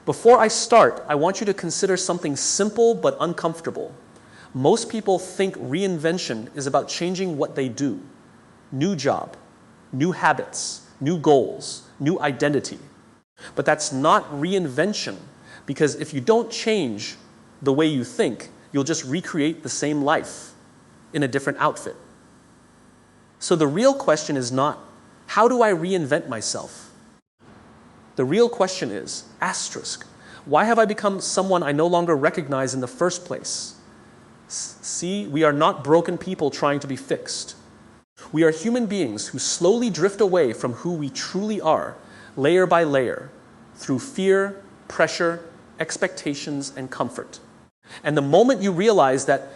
Before I start, I want you to consider something simple but uncomfortable. Most people think reinvention is about changing what they do. New job, new habits, new goals, new identity. But that's not reinvention, because if you don't change the way you think, you'll just recreate the same life in a different outfit. So the real question is not, how do I reinvent myself? The real question is, asterisk, why have I become someone I no longer recognize in the first place? See, we are not broken people trying to be fixed. We are human beings who slowly drift away from who we truly are, layer by layer, through fear, pressure, expectations, and comfort. And the moment you realize that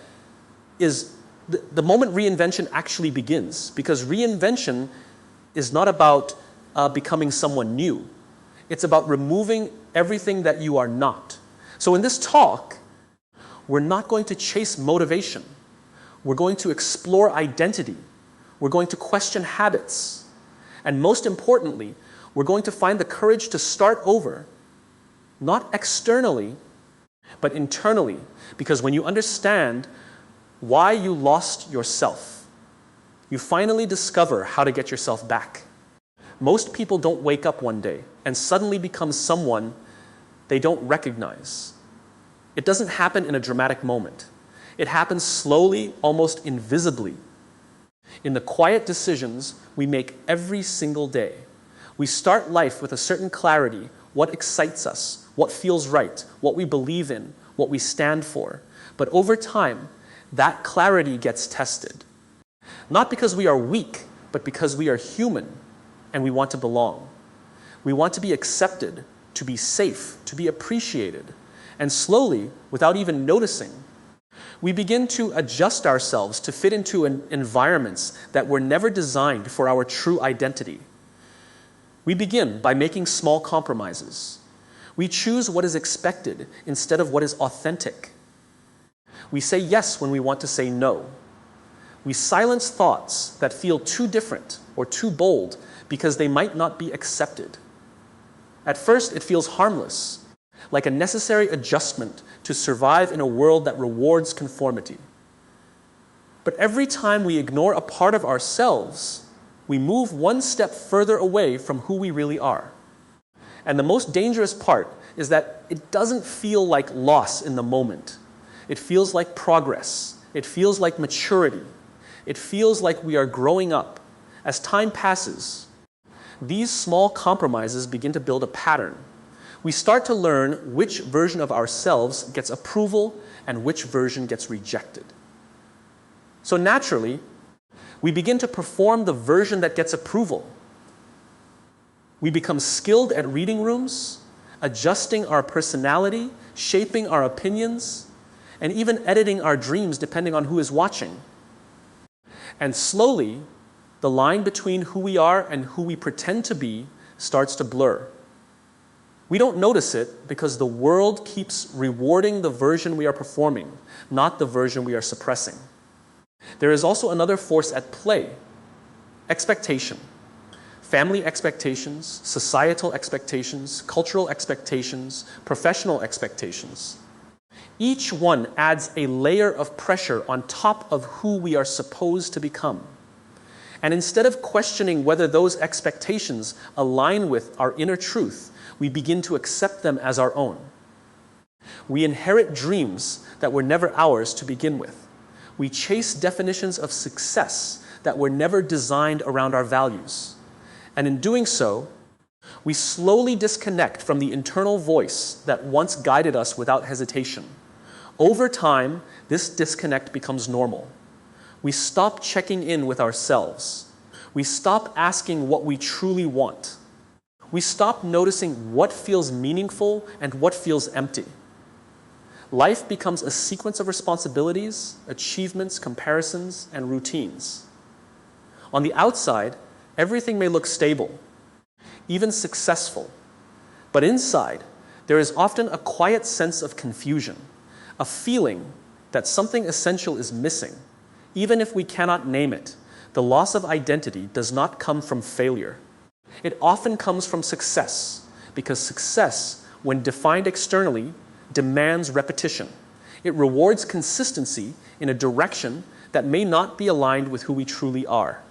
is the moment reinvention actually begins, because reinvention is not about becoming someone new. It's about removing everything that you are not. So in this talk, we're not going to chase motivation. We're going to explore identity. We're going to question habits. And most importantly, we're going to find the courage to start over, not externally, but internally. Because when you understand why you lost yourself, you finally discover how to get yourself back. Most people don't wake up one day and suddenly become someone they don't recognize. It doesn't happen in a dramatic moment. It happens slowly, almost invisibly, in the quiet decisions we make every single day. We start life with a certain clarity, what excites us, what feels right, what we believe in, what we stand for. But over time, that clarity gets tested. Not because we are weak, but because we are human and we want to belong. We want to be accepted, to be safe, to be appreciated. And slowly, without even noticing, we begin to adjust ourselves to fit into environments that were never designed for our true identity. We begin by making small compromises. We choose what is expected instead of what is authentic. We say yes when we want to say no. We silence thoughts that feel too different or too bold because they might not be accepted. At first, it feels harmless, like a necessary adjustment to survive in a world that rewards conformity. But every time we ignore a part of ourselves, we move one step further away from who we really are. And the most dangerous part is that it doesn't feel like loss in the moment. It feels like progress. It feels like maturity. It feels like we are growing up. As time passes, these small compromises begin to build a pattern. We start to learn which version of ourselves gets approval and which version gets rejected. So naturally, we begin to perform the version that gets approval. We become skilled at reading rooms, adjusting our personality, shaping our opinions, and even editing our dreams depending on who is watching. And slowly, the line between who we are and who we pretend to be starts to blur. We don't notice it because the world keeps rewarding the version we are performing, not the version we are suppressing. There is also another force at play: expectation. Family expectations, societal expectations, cultural expectations, professional expectations. Each one adds a layer of pressure on top of who we are supposed to become. And instead of questioning whether those expectations align with our inner truth, we begin to accept them as our own. We inherit dreams that were never ours to begin with. We chase definitions of success that were never designed around our values. And in doing so, we slowly disconnect from the internal voice that once guided us without hesitation. Over time, this disconnect becomes normal. We stop checking in with ourselves. We stop asking what we truly want. We stop noticing what feels meaningful and what feels empty. Life becomes a sequence of responsibilities, achievements, comparisons, and routines. On the outside, everything may look stable, even successful. But inside, there is often a quiet sense of confusion, a feeling that something essential is missing. Even if we cannot name it, the loss of identity does not come from failure. It often comes from success, because success when defined externally, demands repetition. It rewards consistency in a direction that may not be aligned with who we truly are.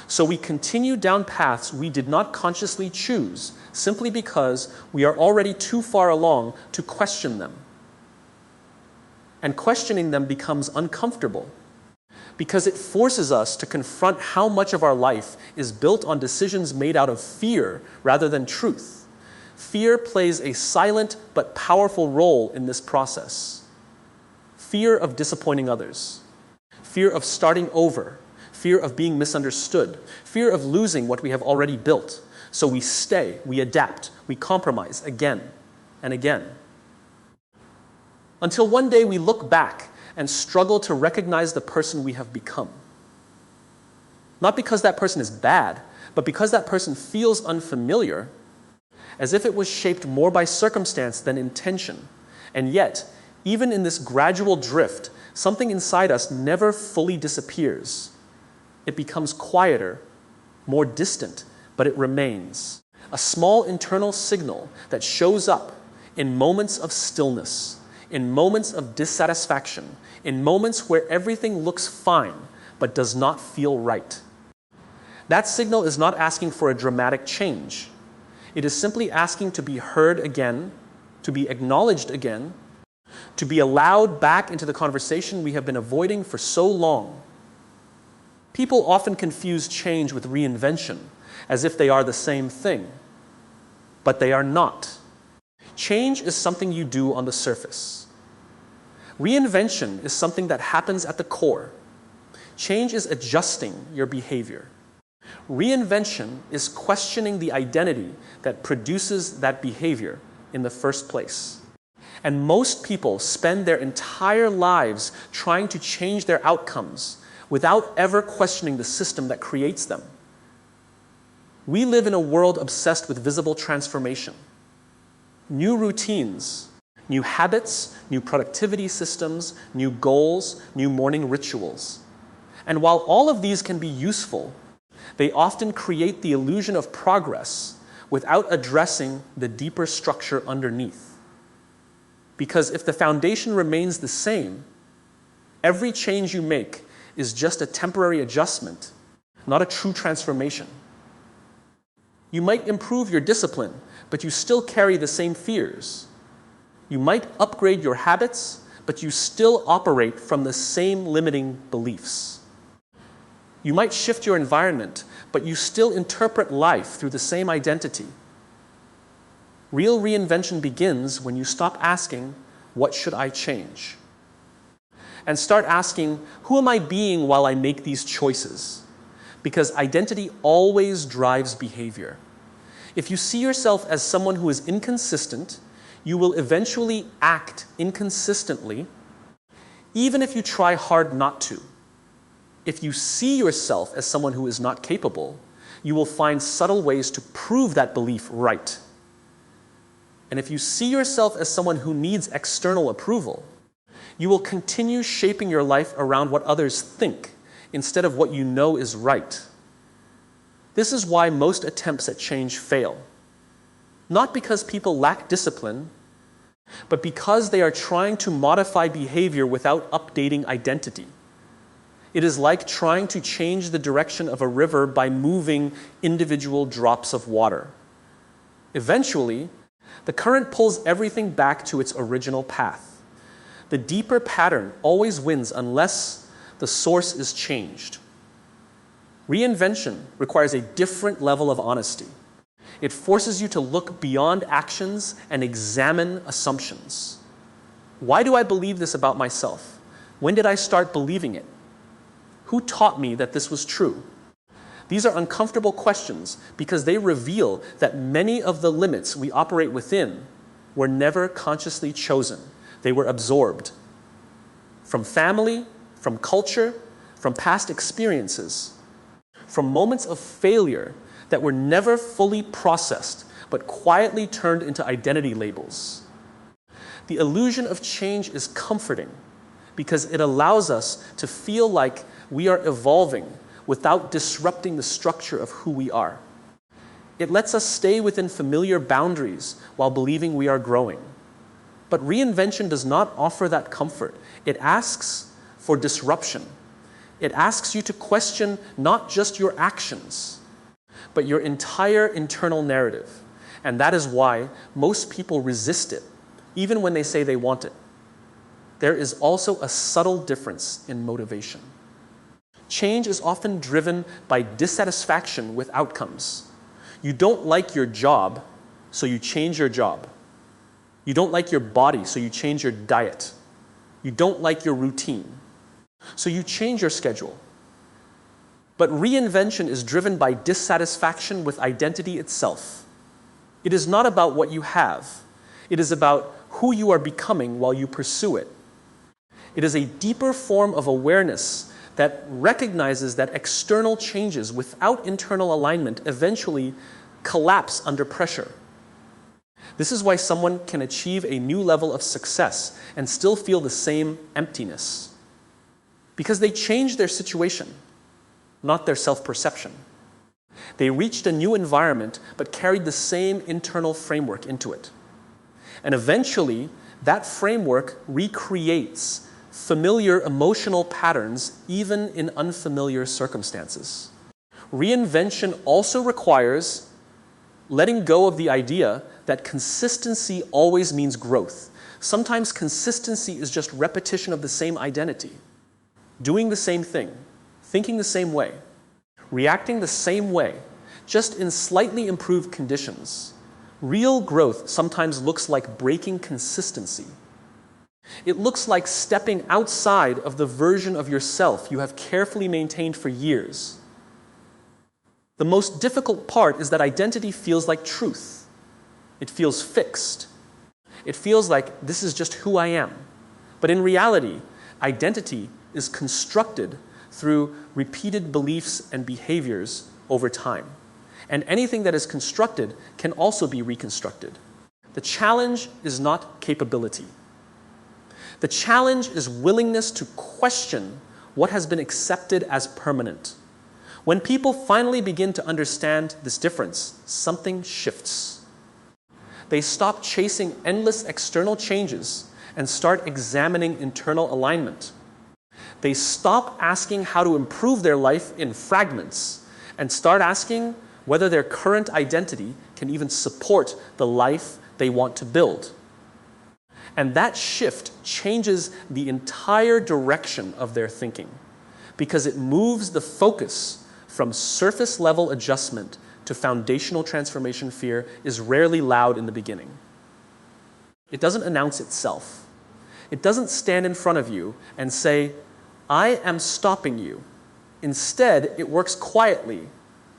So we continue down paths we did not consciously choose simply because we are already too far along to question them. And questioning them becomes uncomfortable because it forces us to confront how much of our life is built on decisions made out of fear rather than truth. Fear plays a silent but powerful role in this process. Fear of disappointing others, fear of starting over, fear of being misunderstood, fear of losing what we have already built. So we stay, we adapt, we compromise again and again. Until one day we look back and struggle to recognize the person we have become. Not because that person is bad, but because that person feels unfamiliar, as if it was shaped more by circumstance than intention. And yet, even in this gradual drift, something inside us never fully disappears. It becomes quieter, more distant, but it remains. A small internal signal that shows up in moments of stillness, in moments of dissatisfaction, in moments where everything looks fine but does not feel right. That signal is not asking for a dramatic change. It is simply asking to be heard again, to be acknowledged again, to be allowed back into the conversation we have been avoiding for so long. People often confuse change with reinvention, as if they are the same thing. But they are not. Change is something you do on the surface. Reinvention is something that happens at the core. Change is adjusting your behavior. Reinvention is questioning the identity that produces that behavior in the first place. And most people spend their entire lives trying to change their outcomes without ever questioning the system that creates them. We live in a world obsessed with visible transformation. New routines, new habits, new productivity systems, new goals, new morning rituals. And while all of these can be useful, they often create the illusion of progress without addressing the deeper structure underneath. Because if the foundation remains the same, every change you make is just a temporary adjustment, not a true transformation. You might improve your discipline, but you still carry the same fears. You might upgrade your habits, but you still operate from the same limiting beliefs. You might shift your environment, but you still interpret life through the same identity. Real reinvention begins when you stop asking, "What should I change?" and start asking, "Who am I being while I make these choices?" Because identity always drives behavior. If you see yourself as someone who is inconsistent, you will eventually act inconsistently, even if you try hard not to. If you see yourself as someone who is not capable, you will find subtle ways to prove that belief right. And if you see yourself as someone who needs external approval, you will continue shaping your life around what others think instead of what you know is right. This is why most attempts at change fail. Not because people lack discipline, but because they are trying to modify behavior without updating identity. It is like trying to change the direction of a river by moving individual drops of water. Eventually, the current pulls everything back to its original path. The deeper pattern always wins unless the source is changed. Reinvention requires a different level of honesty. It forces you to look beyond actions and examine assumptions. Why do I believe this about myself? When did I start believing it? Who taught me that this was true? These are uncomfortable questions because they reveal that many of the limits we operate within were never consciously chosen. They were absorbed from family, from culture, from past experiences, from moments of failure that were never fully processed but quietly turned into identity labels. The illusion of change is comforting because it allows us to feel like we are evolving without disrupting the structure of who we are. It lets us stay within familiar boundaries while believing we are growing. But reinvention does not offer that comfort. It asks for disruption. It asks you to question not just your actions, but your entire internal narrative. And that is why most people resist it, even when they say they want it. There is also a subtle difference in motivation. Change is often driven by dissatisfaction with outcomes. You don't like your job, so you change your job. You don't like your body, so you change your diet. You don't like your routine, so you change your schedule. But reinvention is driven by dissatisfaction with identity itself. It is not about what you have. It is about who you are becoming while you pursue it. It is a deeper form of awareness that recognizes that external changes without internal alignment eventually collapse under pressure. This is why someone can achieve a new level of success and still feel the same emptiness. Because they changed their situation, not their self-perception. They reached a new environment but carried the same internal framework into it. And eventually, that framework recreates familiar emotional patterns even in unfamiliar circumstances. Reinvention also requires letting go of the idea that consistency always means growth. Sometimes consistency is just repetition of the same identity, doing the same thing, thinking the same way, reacting the same way, just in slightly improved conditions. Real growth sometimes looks like breaking consistency. It looks like stepping outside of the version of yourself you have carefully maintained for years. The most difficult part is that identity feels like truth. It feels fixed. It feels like this is just who I am. But in reality, identity is constructed through repeated beliefs and behaviors over time. And anything that is constructed can also be reconstructed. The challenge is not capability. The challenge is willingness to question what has been accepted as permanent. When people finally begin to understand this difference, something shifts. They stop chasing endless external changes and start examining internal alignment. They stop asking how to improve their life in fragments and start asking whether their current identity can even support the life they want to build. And that shift changes the entire direction of their thinking because it moves the focus from surface-level adjustment to foundational transformation. Fear is rarely loud in the beginning. It doesn't announce itself. It doesn't stand in front of you and say, I am stopping you. Instead, it works quietly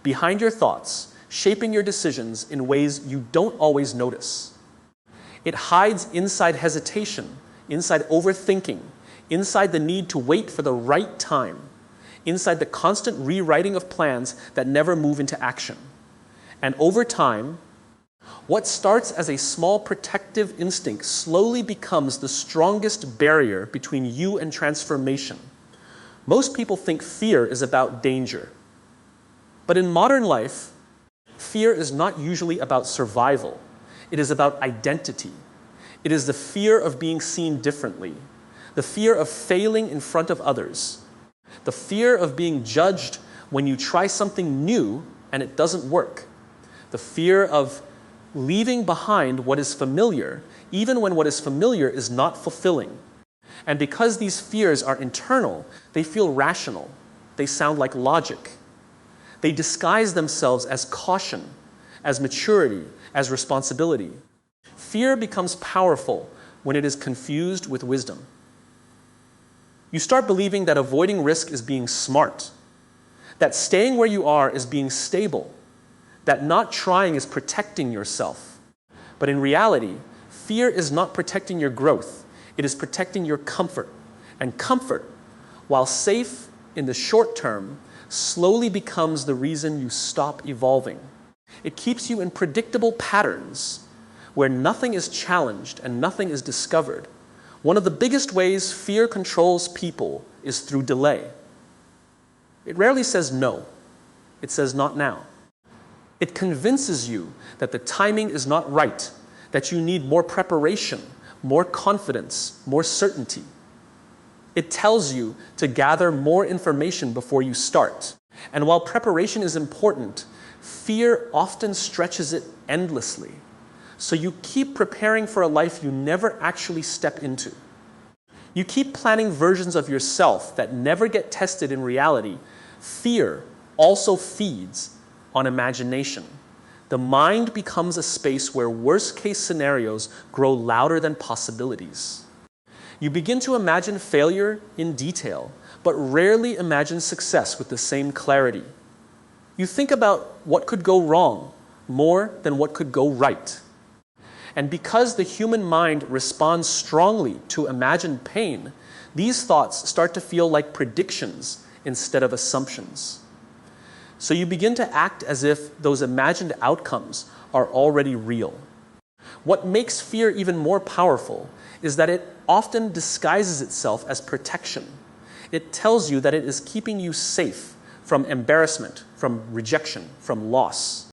behind your thoughts, shaping your decisions in ways you don't always notice. It hides inside hesitation, inside overthinking, inside the need to wait for the right time, inside the constant rewriting of plans that never move into action. And over time, what starts as a small protective instinct slowly becomes the strongest barrier between you and transformation. Most people think fear is about danger. But in modern life, fear is not usually about survival. It is about identity. It is the fear of being seen differently, the fear of failing in front of others, the fear of being judged when you try something new and it doesn't work, the fear of leaving behind what is familiar, even when what is familiar is not fulfilling. And because these fears are internal, they feel rational. They sound like logic. They disguise themselves as caution, as maturity, as responsibility. Fear becomes powerful when it is confused with wisdom. You start believing that avoiding risk is being smart, that staying where you are is being stable, that not trying is protecting yourself. But in reality, fear is not protecting your growth. It is protecting your comfort. And comfort, while safe in the short term, slowly becomes the reason you stop evolving. It keeps you in predictable patterns where nothing is challenged and nothing is discovered. One of the biggest ways fear controls people is through delay. It rarely says no. It says not now. It convinces you that the timing is not right, that you need more preparation, more confidence, more certainty. It tells you to gather more information before you start. And while preparation is important, fear often stretches it endlessly. So you keep preparing for a life you never actually step into. You keep planning versions of yourself that never get tested in reality. Fear also feeds on imagination. The mind becomes a space where worst-case scenarios grow louder than possibilities. You begin to imagine failure in detail, but rarely imagine success with the same clarity. You think about what could go wrong more than what could go right. And because the human mind responds strongly to imagined pain, these thoughts start to feel like predictions instead of assumptions. So you begin to act as if those imagined outcomes are already real. What makes fear even more powerful is that it often disguises itself as protection. It tells you that it is keeping you safe from embarrassment, from rejection, from loss.